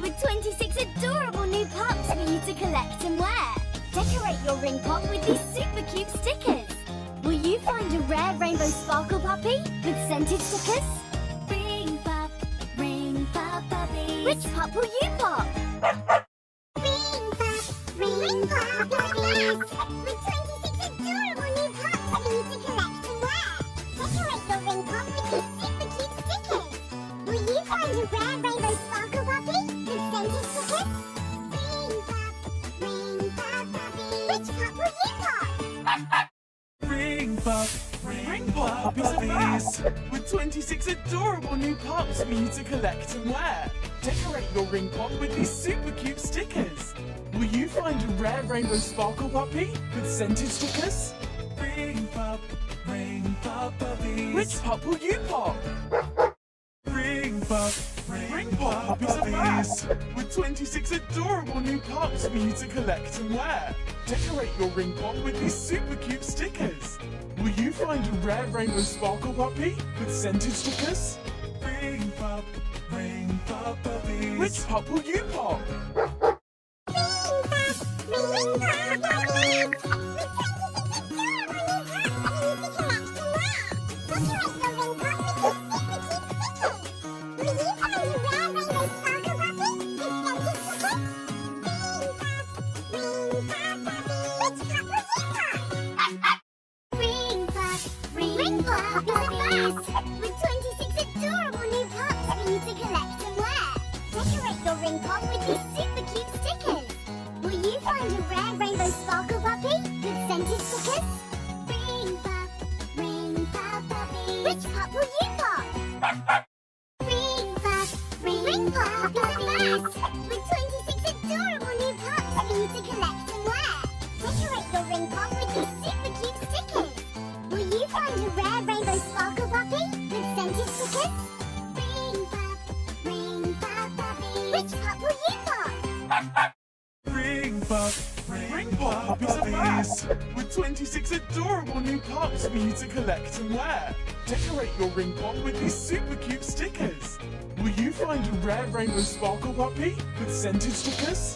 With 26 adorable new pups for you to collect and wear. Decorate your ring pop with these super cute stickers. Will you find a rare rainbow sparkle puppy with scented stickers? Ring pop puppy. Which pup will you pop? Ring pop puppies. With 26 adorable new pups for you to collect and wear. Decorate your ring pop with these super cute stickers. Will you find a rare rainbow sparkle puppy with scented stickers? Ring pop puppy. Which pup will you pop? Ring pop puppies. With 26 adorable new pups for you to collect and wear. Decorate your ring pop with these super cute stickers. Will you find a rare rainbow sparkle puppy with scented stickers? Ring pop puppies. Which pup will you pop? Ring pop puppies. With 26 adorable new pups for you to collect and wear. Decorate your ring pop with these super cute stickers. Will you find a rare rainbow sparkle puppy with scented stickers? Ring pop puppies. Which pup will you pop? Ring pop puppies. With 26 adorable new pups for you to collect and wear. Decorate your ring pop with these super cute stickers. Will you find a rare rainbow sparkle puppy with scented stickers? Ring pop puppies. Which pup will you pop? Ring pop puppies. With 26 adorable new pups for you to collect and wear. Decorate your ring pop with these super cute stickers. Will you find a rare rainbow sparkle puppy with scented stickers? Ring pop puppies. Which pup will you pop? Ring pop puppies. With 26 adorable new pups for you to collect and wear. Decorate your ring pop with these super cute stickers. Will you find a rare rainbow sparkle puppy with scented stickers?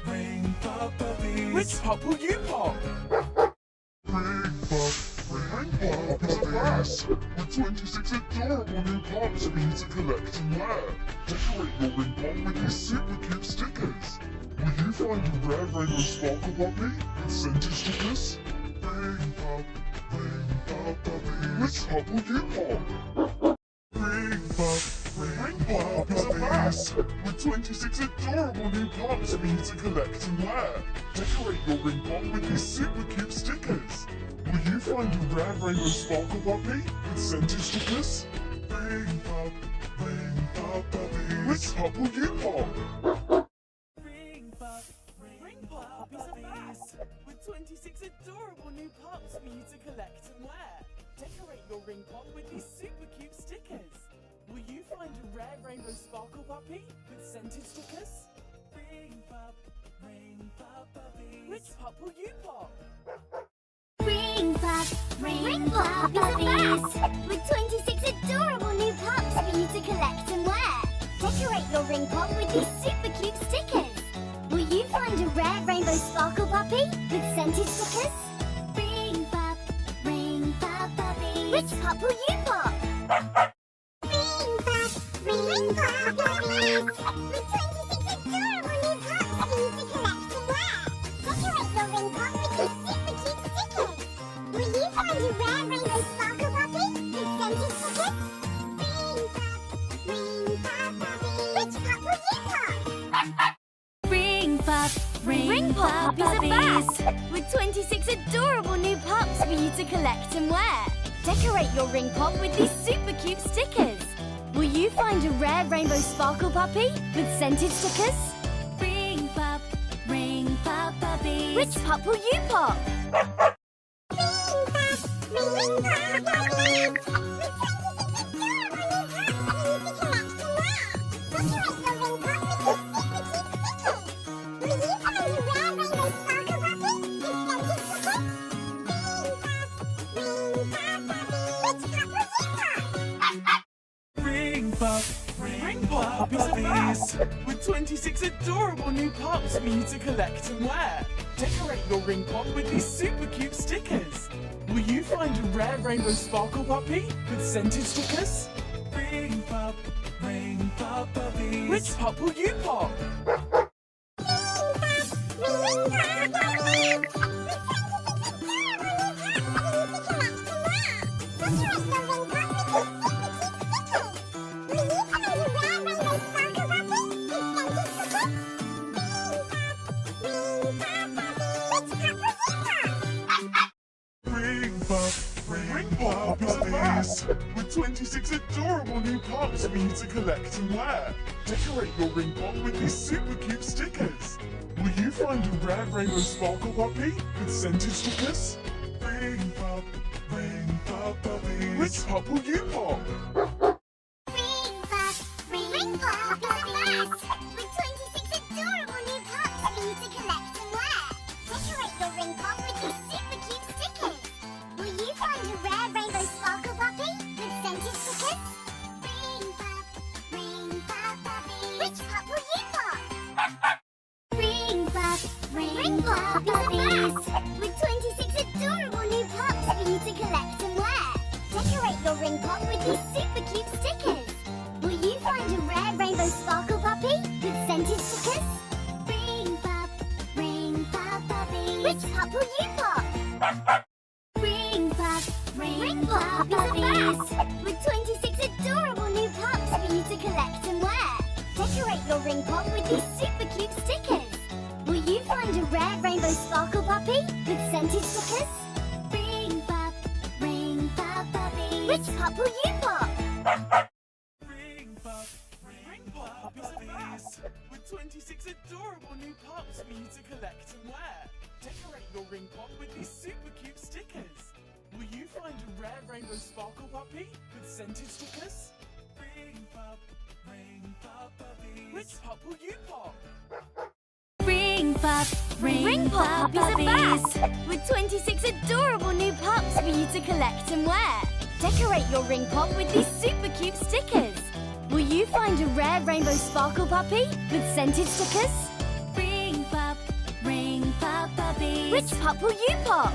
Ring pop puppies. Which pup will you pop? Ring pop puppies. With 26 adorable new pups for you to collect and wear. Decorate your ring pop with these super cute stickers. Will you find a rare rainbow sparkle puppy with scented stickers? Ring pop puppies. Which pup will you pop? Ring pop puppies. With 26 adorable new pups for you to collect and wear. Decorate your ring pop with these super cute stickers. Will you find a rare rainbow sparkle puppy with scented stickers? Ring pop puppies. Which pup will you pop? Ring pop puppies. With 26 adorable new pups for you to collect and wear. Decorate your ring pop with these super cute stickers. Will you find a rare rainbow sparkle puppy with scented stickers? Ring pop puppies. Which pup will you pop? Ring pop puppies. With 26 adorable new pups for you to collect and wear. Decorate your ring pop with these super cute stickers. Will you find a rare rainbow sparkle puppy with scented stickers? Ring pop puppies. Which pup will you pop? Ring pop puppies. With 26 adorable new pups for you to collect and wear. Decorate your ring pop with these super cute stickers. Will you find a rare rainbow sparkle puppy with scented stickers? Ring pop puppies. Which pup will you pop? Ring pop puppies. With 26 adorable new pups for you to collect and wear. Decorate your ring pop with these super cute stickers. Will you find a rare rainbow sparkle puppy with scented stickers? Ring pop puppies. Which pup will you pop? Ring pop puppies. With 26 adorable new pups for you to collect and wear. Decorate your ring pop with these super cute stickers. Will you find a rare rainbow sparkle puppy with scented stickers? Ring pop puppies. Which pup will you pop? Puppies! With 26 adorable new pups for you to collect and wear. Decorate your ring pop with these super cute stickers. Will you find a rare rainbow sparkle puppy with scented stickers? Ring pop puppies. Which pup will you pop? Ring pop puppies! With 26 adorable new pups for you to collect and wear. Decorate your ring pop with these super cute stickers. Will you find a rare rainbow sparkle puppy with scented stickers? Ring pop puppies. Which pup will you pop? Ring pop puppies! With 26 adorable new pups for you to collect and wear. Decorate your ring pop with these super cute stickers. Will you find a rare rainbow sparkle puppy with scented stickers? Ring pop puppies. Which pup will you pop? Ring pop puppies. With 26 adorable new pups for you to collect and wear. Decorate your ring pop with these super cute stickers. Will you find a rare rainbow sparkle puppy with scented stickers? Ring pop puppies. Which pup will you pop? Ring pop puppies. With 26 adorable new pups for you to collect and wear. Decorate your ring pop with these super cute stickers. Will you find a rare rainbow sparkle puppy with scented stickers? Ring pop puppies. Which pup will you pop? Ring pop puppies! With 26 adorable new pups for you to collect and wear. Decorate your ring pop with these super cute stickers. Will you find a rare rainbow sparkle puppy with scented stickers? Ring pop puppies. Which pup will you pop? Ring pop puppies! With 26 adorable new pups for you to collect and wear. Decorate your ring pop with these super cute stickers. Will you find a rare rainbow sparkle puppy with scented stickers? Ring pop puppies. Which pup will you pop?